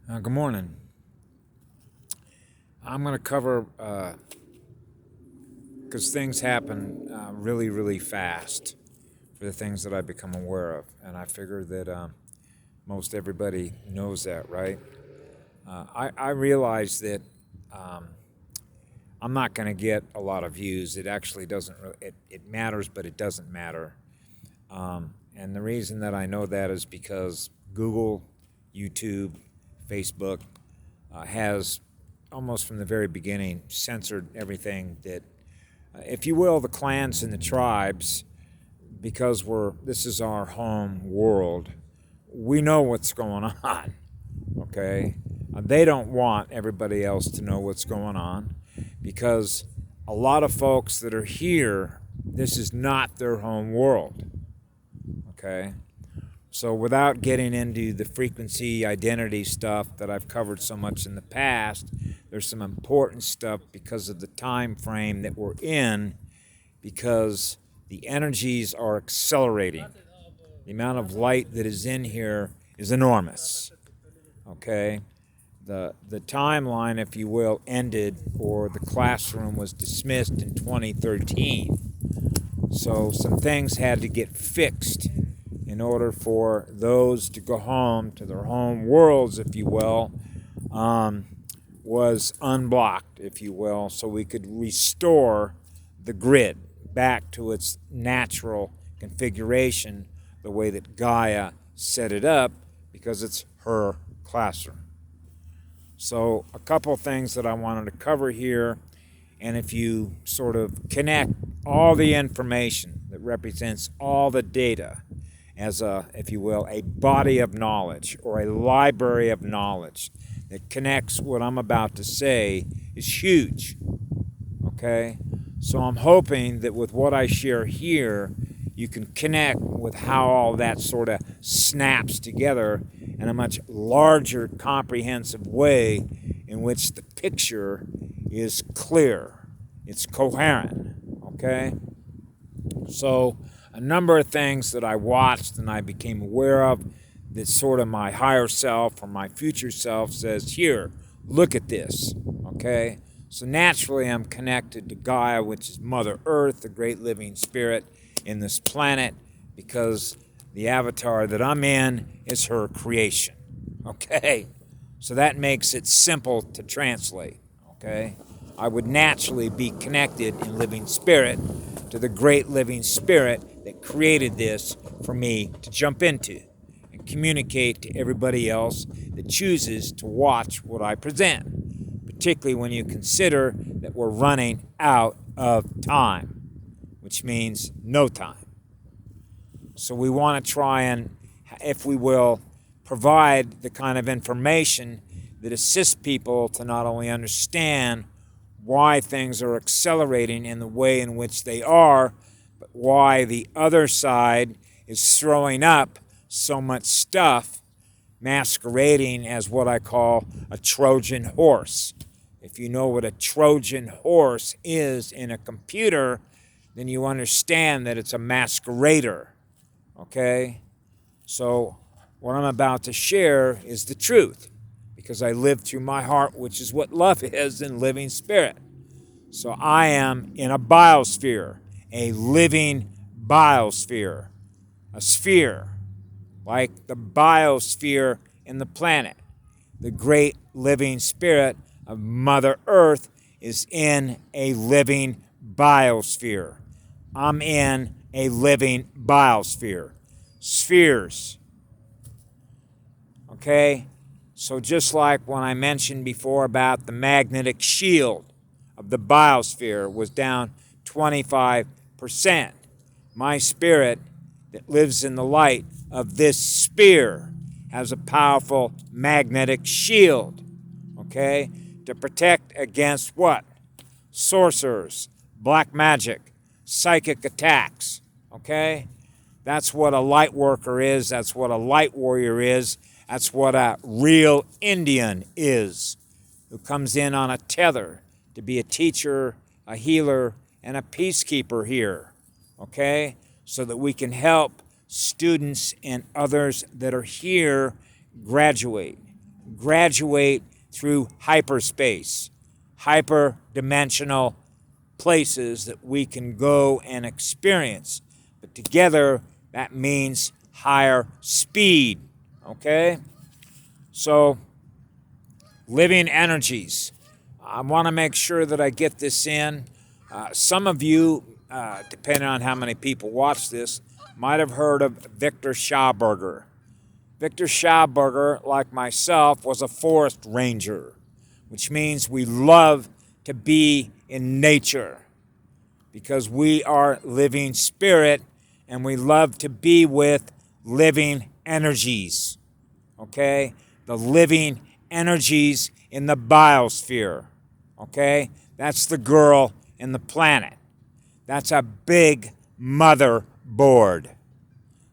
Good morning. I'm going to cover because things happen really, really fast for the things that I become aware of, and I figure that most everybody knows that, right? I realize that um, I'm not going to get a lot of views. It actually doesn't. It matters, but it doesn't matter. And the reason that I know that is because Google, YouTube, Facebook has almost from the very beginning censored everything that, if you will, the clans and the tribes, because this is our home world. We know what's going on. Okay, they don't want everybody else to know what's going on because a lot of folks that are here, this is not their home world. Okay, so without getting into the frequency identity stuff that I've covered so much in the past, there's some important stuff because of the time frame that we're in, because the energies are accelerating. The amount of light that is in here is enormous. Okay? The timeline, if you will, ended, or the classroom was dismissed in 2013. So some things had to get fixed in order for those to go home to their home worlds, if you will, was unblocked, if you will, so we could restore the grid back to its natural configuration, the way that Gaia set it up, because it's her classroom. So, a couple things that I wanted to cover here, and if you sort of connect all the information that represents all the data as a, if you will, a body of knowledge or a library of knowledge that connects what I'm about to say is huge. Okay? So I'm hoping that with what I share here, you can connect with how all that sort of snaps together in a much larger, comprehensive way in which the picture is clear. It's coherent. Okay? So, a number of things that I watched and I became aware of that sort of my higher self or my future self says, here, look at this. Okay? So, naturally, I'm connected to Gaia, which is Mother Earth, the great living spirit in this planet, because the avatar that I'm in is her creation. Okay? So, that makes it simple to translate. Okay? I would naturally be connected in living spirit to the great living spirit that created this for me to jump into and communicate to everybody else that chooses to watch what I present, particularly when you consider that we're running out of time, which means no time. So we want to try and, if we will, provide the kind of information that assists people to not only understand why things are accelerating in the way in which they are, but why the other side is throwing up so much stuff masquerading as what I call a Trojan horse. If you know what a Trojan horse is in a computer, then you understand that it's a masquerader. Okay? So, what I'm about to share is the truth, because I live through my heart, which is what love is in living spirit. So I am in a biosphere, a living biosphere, a sphere, like the biosphere in the planet. The great living spirit of Mother Earth is in a living biosphere. I'm in a living biosphere. Spheres. Okay? So just like when I mentioned before about the magnetic shield of the biosphere was down 25%, my spirit that lives in the light of this sphere has a powerful magnetic shield, okay, to protect against what? Sorcerers, black magic, psychic attacks, okay? That's what a light worker is. That's what a light warrior is. That's what a real Indian is, who comes in on a tether to be a teacher, a healer, and a peacekeeper here, okay? So that we can help students and others that are here graduate, graduate through hyperspace, hyperdimensional places that we can go and experience. But together, that means higher speed, okay? So, living energies. I want to make sure that I get this in. Some of you, depending on how many people watch this, might have heard of Victor Schauberger. Victor Schauberger, like myself, was a forest ranger, which means we love to be in nature because we are living spirit and we love to be with living energies, okay? The living energies in the biosphere, okay? That's the girl in the planet. That's a big motherboard,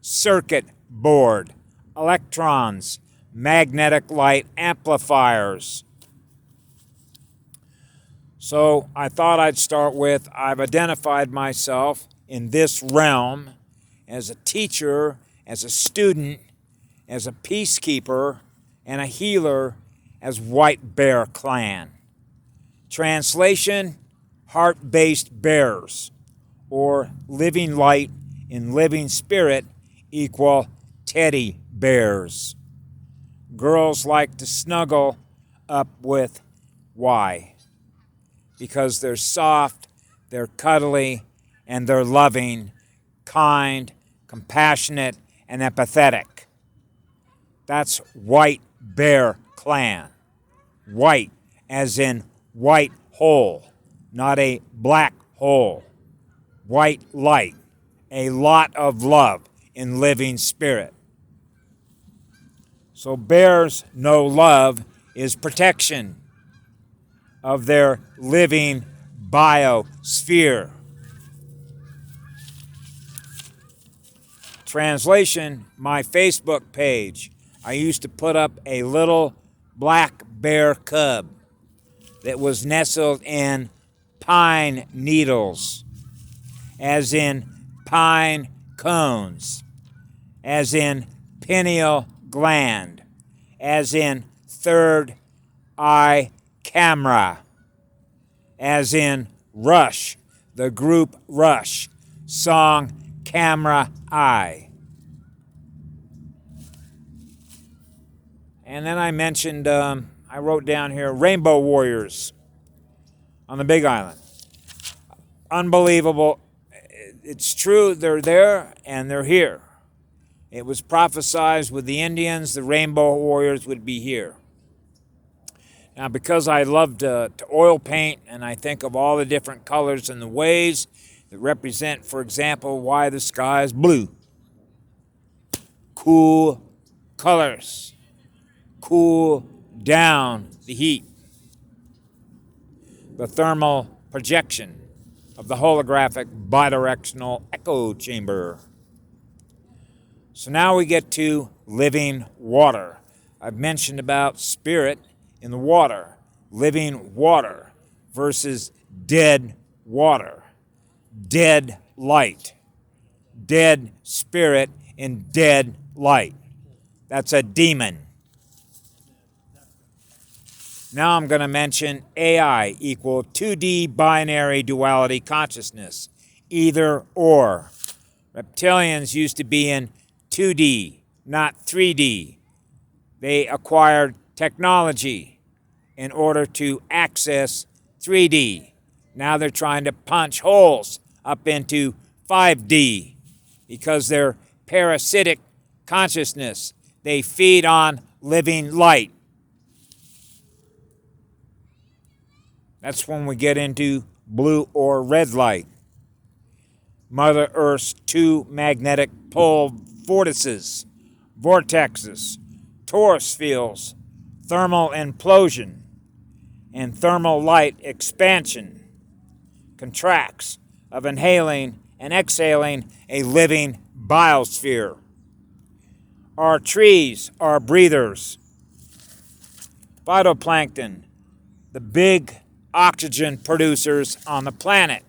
circuit board, electrons, magnetic light amplifiers. So I thought I'd start with, I've identified myself in this realm as a teacher, as a student, as a peacekeeper, and a healer as White Bear Clan. Translation, heart-based bears, or living light in living spirit equal teddy bears. Girls like to snuggle up with why? Because they're soft, they're cuddly, and they're loving, kind, compassionate, and empathetic. That's White Bear Clan. White as in white hole, not a black hole. White light, a lot of love in living spirit. So bears know love is protection of their living biosphere. Translation, my Facebook page. I used to put up a little black bear cub that was nestled in pine needles, as in pine cones, as in pineal gland, as in third eye camera, as in Rush, the group Rush, song Camera Eye. And then I mentioned, I wrote down here, Rainbow Warriors on the Big Island. Unbelievable. It's true, they're there and they're here. It was prophesied with the Indians, the Rainbow Warriors would be here. Now, because I love to oil paint and I think of all the different colors and the ways that represent, for example, why the sky is blue. Cool colors. Cool down the heat. The thermal projection of the holographic bidirectional echo chamber. So now we get to living water. I've mentioned about spirit in the water, living water versus dead water, dead light, dead spirit in dead light. That's a demon. Now I'm going to mention AI equal 2D binary duality consciousness, either or. Reptilians used to be in 2D, not 3D. They acquired technology in order to access 3D. Now they're trying to punch holes up into 5D because they're parasitic consciousness. They feed on living light. That's when we get into blue or red light. Mother Earth's two magnetic pole vortices, torus fields, thermal implosion, and thermal light expansion, contracts of inhaling and exhaling a living biosphere. Our trees are breathers. Phytoplankton, the big oxygen producers on the planet.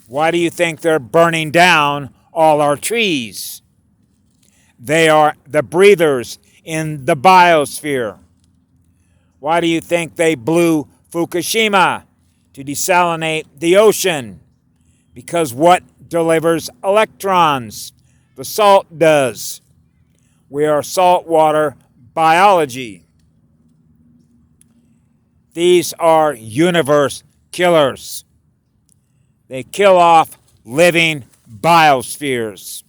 Why do you think they're burning down all our trees? They are the breathers in the biosphere. Why do you think they blew Fukushima? To desalinate the ocean. Because what delivers electrons? The salt does. We are saltwater biology. These are universe killers. They kill off living biospheres.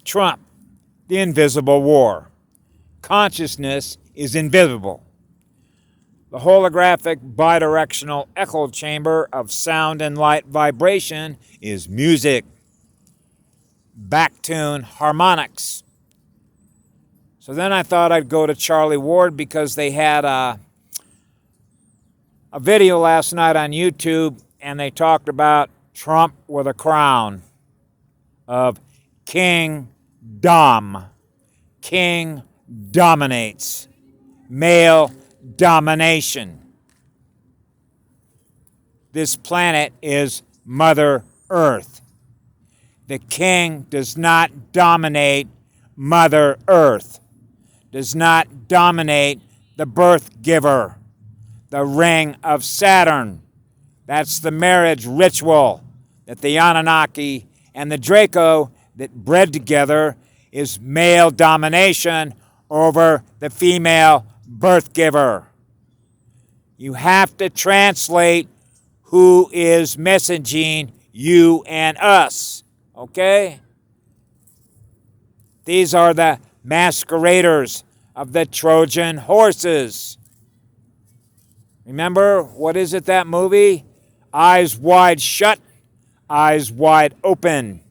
Trump, the invisible war. Consciousness is invisible. The holographic bidirectional echo chamber of sound and light vibration is music. Backtune harmonics. So then I thought I'd go to Charlie Ward because they had a video last night on YouTube and they talked about Trump with a crown of King Dom. King dominates. Male domination. This planet is Mother Earth. The king does not dominate Mother Earth, does not dominate the birth giver, the ring of Saturn. That's the marriage ritual that the Anunnaki and the Draco that bred together is male domination over the female birth giver. You have to translate who is messaging you and us, okay? These are the masqueraders of the Trojan horses. Remember, what is it, that movie? Eyes wide shut, eyes wide open.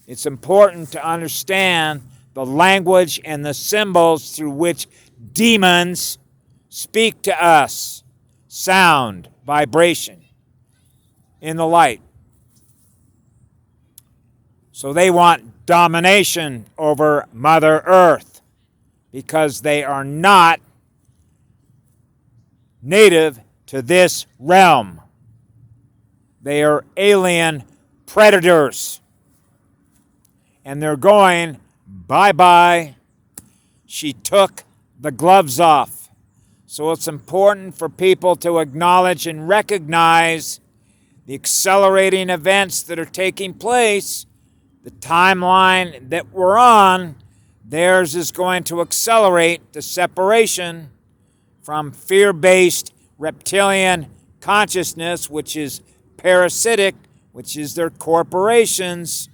It's important to understand the language and the symbols through which demons speak to us. Sound, vibration, in the light. So they want domination over Mother Earth because they are not native to this realm. They are alien predators. And they're going, bye-bye. She took the gloves off. So it's important for people to acknowledge and recognize the accelerating events that are taking place. The timeline that we're on, theirs is going to accelerate the separation from fear-based reptilian consciousness, which is parasitic, which is their corporations.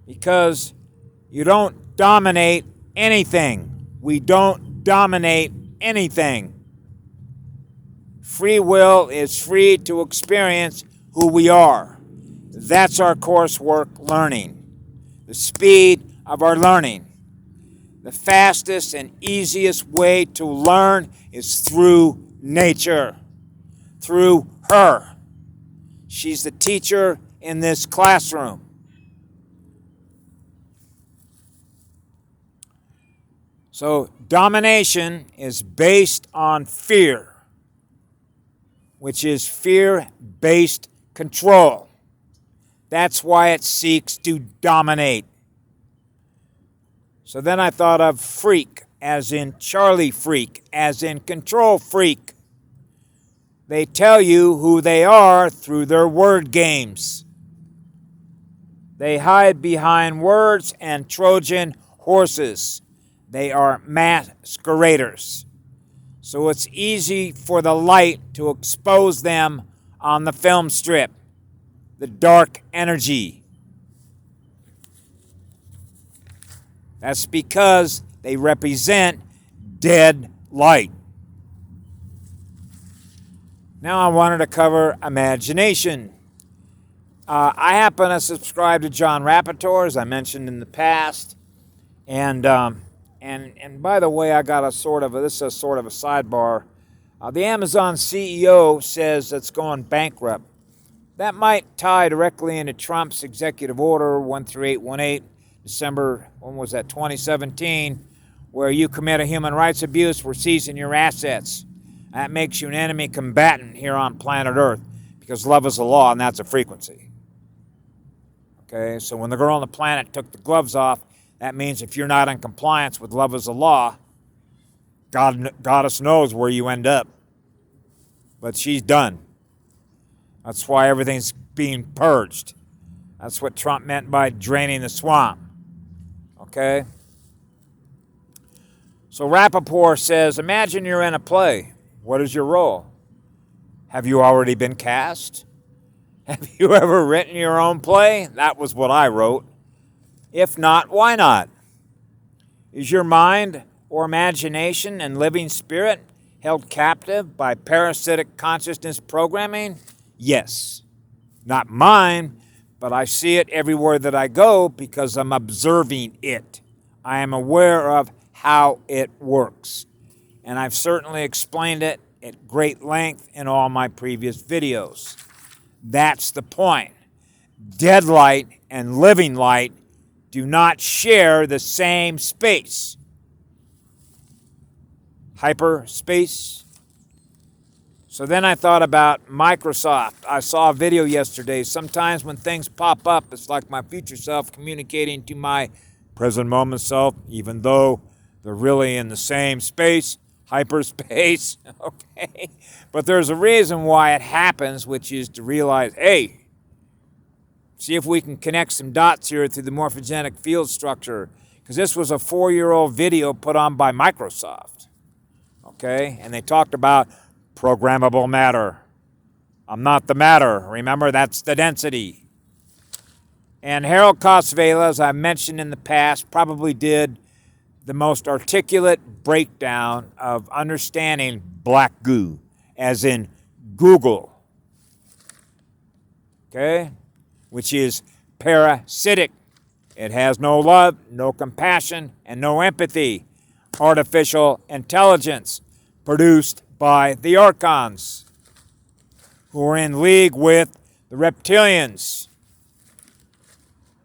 Because you don't dominate anything. We don't dominate anything. Free will is free to experience who we are. That's our coursework learning. The speed of our learning. The fastest and easiest way to learn is through nature. Through her. She's the teacher in this classroom. So domination is based on fear, which is fear-based control. That's why it seeks to dominate. So then I thought of freak, as in Charlie freak, as in control freak. They tell you who they are through their word games. They hide behind words and Trojan horses. They are masqueraders. So it's easy for the light to expose them on the film strip. The dark energy. That's because they represent dead light. Now I wanted to cover imagination. I happen to subscribe to John Rapoport, as I mentioned in the past. And by the way, I got this is a sort of a sidebar. The Amazon CEO says it's going bankrupt. That might tie directly into Trump's executive order 13818, December, 2017, where you commit a human rights abuse, we're seizing your assets. That makes you an enemy combatant here on planet Earth. because love is a law, and that's a frequency. Okay, so when the girl on the planet took the gloves off, that means if you're not in compliance with love is a law, Goddess knows where you end up. But she's done. That's why everything's being purged. That's what Trump meant by draining the swamp. Okay? So Rappaport says, imagine you're in a play. What is your role? Have you already been cast? Have you ever written your own play? That was what I wrote. If not, why not? Is your mind or imagination and living spirit held captive by parasitic consciousness programming? Yes. Not mine, but I see it everywhere that I go because I'm observing it. I am aware of how it works. And I've certainly explained it at great length in all my previous videos. That's the point. Dead light and living light do not share the same space. Hyperspace. So then I thought about Microsoft. I saw a video yesterday. Sometimes when things pop up, it's like my future self communicating to my present moment self, even though they're really in the same space, hyperspace, okay? But there's a reason why it happens, which is to realize, hey, see if we can connect some dots here through the morphogenetic field structure, because this was a 4-year-old video put on by Microsoft, okay? And they talked about programmable matter. I'm not the matter. Remember, that's the density. And Harold Kosvela, as I mentioned in the past, probably did the most articulate breakdown of understanding black goo, as in Google, okay, which is parasitic. It has no love, no compassion, and no empathy. Artificial intelligence produced by the Archons, who are in league with the reptilians.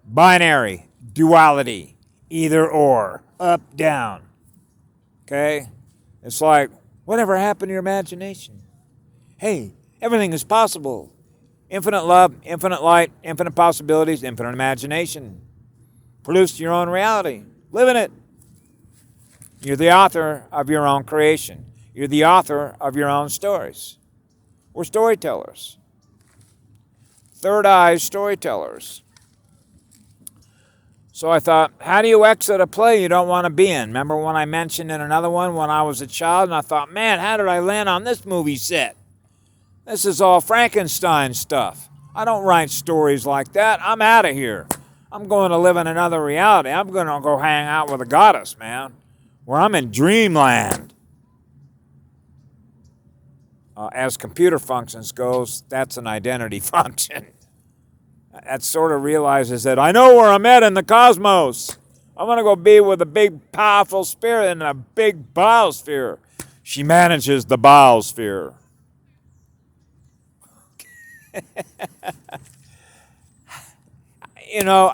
Binary, duality, either or, up, down. Okay? It's like, whatever happened to your imagination? Hey, everything is possible. Infinite love, infinite light, infinite possibilities, infinite imagination. Produce your own reality. Live in it. You're the author of your own creation. You're the author of your own stories. We're storytellers. Third eye storytellers. So I thought, how do you exit a play you don't want to be in? Remember when I mentioned in another one when I was a child, and I thought, man, how did I land on this movie set? This is all Frankenstein stuff. I don't write stories like that. I'm out of here. I'm going to live in another reality. I'm going to go hang out with a goddess, man, where I'm in dreamland. As computer functions goes, that's an identity function. That sort of realizes that I know where I'm at in the cosmos. I'm going to go be with a big, powerful spirit in a big biosphere. She manages the biosphere. You know,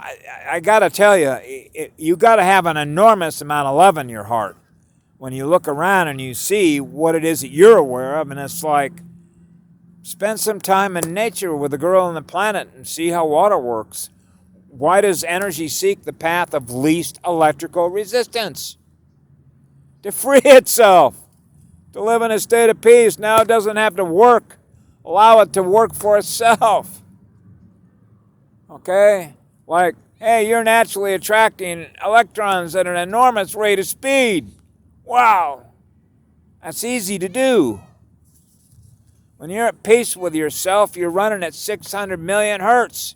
I got to tell you, you got to have an enormous amount of love in your heart when you look around and you see what it is that you're aware of, and it's like, spend some time in nature with a girl on the planet and see how water works. Why does energy seek the path of least electrical resistance? To free itself, to live in a state of peace. Now it doesn't have to work. Allow it to work for itself. Okay? Like, hey, you're naturally attracting electrons at an enormous rate of speed. Wow. That's easy to do. When you're at peace with yourself, you're running at 600 million hertz.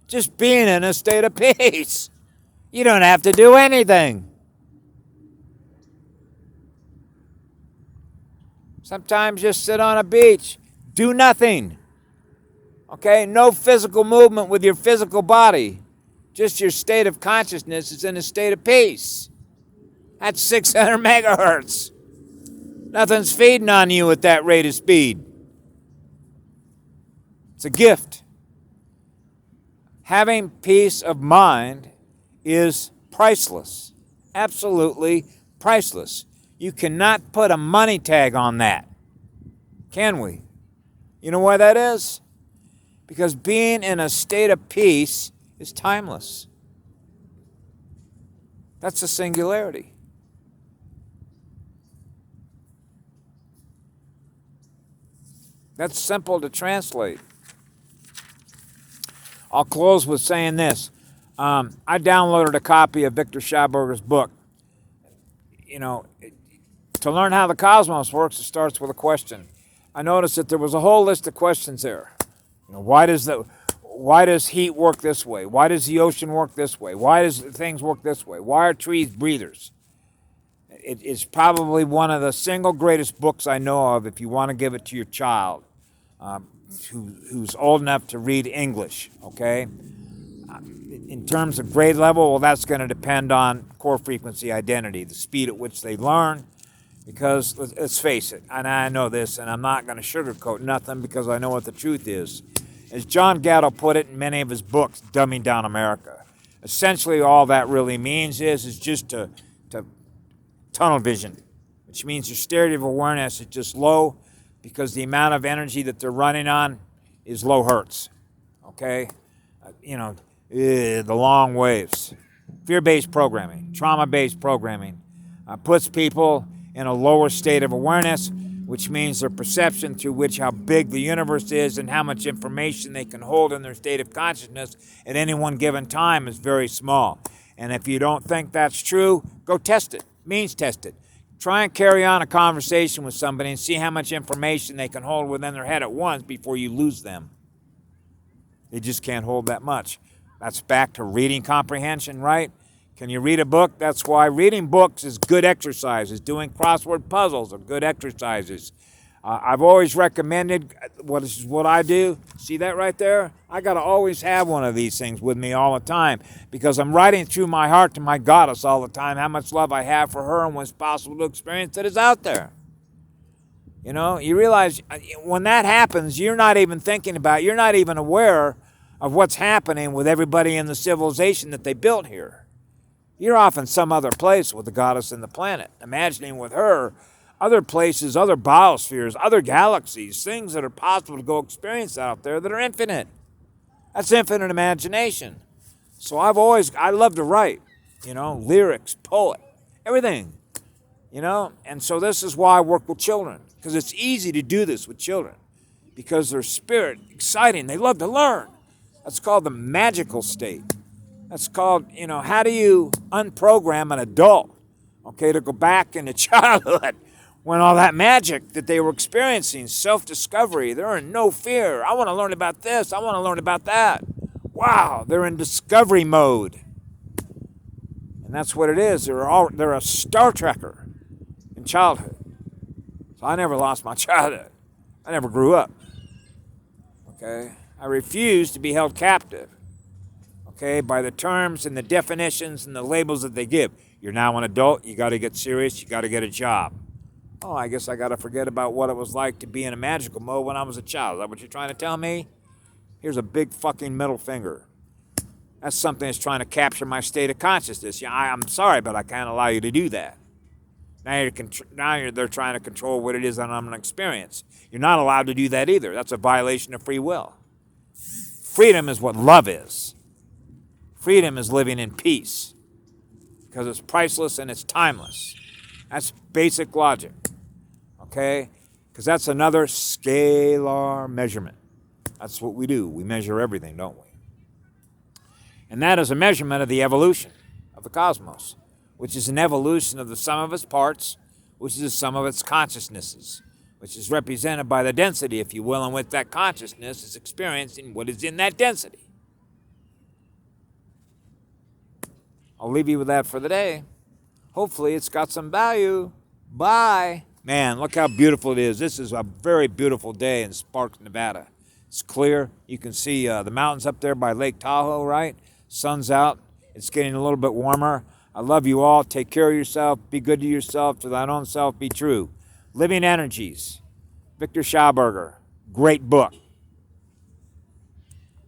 Just being in a state of peace. You don't have to do anything. Sometimes just sit on a beach. Do nothing. Okay? No physical movement with your physical body. Just your state of consciousness is in a state of peace. That's 600 megahertz. Nothing's feeding on you at that rate of speed. It's a gift. Having peace of mind is priceless. Absolutely priceless. You cannot put a money tag on that. Can we? You know why that is? Because being in a state of peace is timeless. That's a singularity. That's simple to translate. I'll close with saying this. I downloaded a copy of Victor Schauberger's book. You know, to learn how the cosmos works, it starts with a question. I noticed that there was a whole list of questions there. You know, why does heat work this way? Why does the ocean work this way? Why does things work this way? Why are trees breathers? It is probably one of the single greatest books I know of if you want to give it to your child who's old enough to read English, okay? In terms of grade level, well, that's going to depend on core frequency identity, the speed at which they learn, because let's face it, and I know this, and I'm not going to sugarcoat nothing because I know what the truth is. As John Gatto put it in many of his books, Dumbing Down America, essentially all that really means is just to tunnel vision, which means your state of awareness is just low because the amount of energy that they're running on is low hertz, okay? The long waves. Fear-based programming, trauma-based programming puts people in a lower state of awareness, which means their perception through which how big the universe is and how much information they can hold in their state of consciousness at any one given time is very small. And if you don't think that's true, go test it. Means test it. Try and carry on a conversation with somebody and see how much information they can hold within their head at once before you lose them. They just can't hold that much. That's back to reading comprehension, right? Can you read a book? That's why reading books is good exercises. Doing crossword puzzles are good exercises. I've always recommended what I do. See that right there? I got to always have one of these things with me all the time because I'm writing through my heart to my goddess all the time how much love I have for her and what's possible to experience that is out there. You know, you realize when that happens, you're not even thinking about, you're not even aware of what's happening with everybody in the civilization that they built here. You're off in some other place with the goddess and the planet, imagining with her other places, other biospheres, other galaxies, things that are possible to go experience out there that are infinite. That's infinite imagination. So I love to write, lyrics, poet, everything, and so this is why I work with children, because it's easy to do this with children, because their spirit, exciting, they love to learn. That's called the magical state. That's called, how do you unprogram an adult, to go back into childhood when all that magic that they were experiencing, self-discovery, they're in no fear. I want to learn about this. I want to learn about that. Wow, they're in discovery mode. And that's what it is. They're a Star Trekker in childhood. So I never lost my childhood. I never grew up. Okay? I refuse to be held captive. Okay, by the terms and the definitions and the labels that they give. You're now an adult, you got to get serious, you got to get a job. Oh, I guess I got to forget about what it was like to be in a magical mode when I was a child. Is that what you're trying to tell me? Here's a big fucking middle finger. That's something that's trying to capture my state of consciousness. Yeah, I'm sorry, but I can't allow you to do that. They're trying to control what it is that I'm going to experience. You're not allowed to do that either. That's a violation of free will. Freedom is what love is. Freedom is living in peace because it's priceless and it's timeless. That's basic logic, okay? Because that's another scalar measurement. That's what we do. We measure everything, don't we? And that is a measurement of the evolution of the cosmos, which is an evolution of the sum of its parts, which is the sum of its consciousnesses, which is represented by the density, if you will, and with that consciousness is experiencing what is in that density. I'll leave you with that for the day. Hopefully it's got some value. Bye. Man, look how beautiful it is. This is a very beautiful day in Sparks, Nevada. It's clear. You can see the mountains up there by Lake Tahoe, right? Sun's out. It's getting a little bit warmer. I love you all. Take care of yourself. Be good to yourself. To thine own self be true. Living Energies. Victor Schauberger. Great book.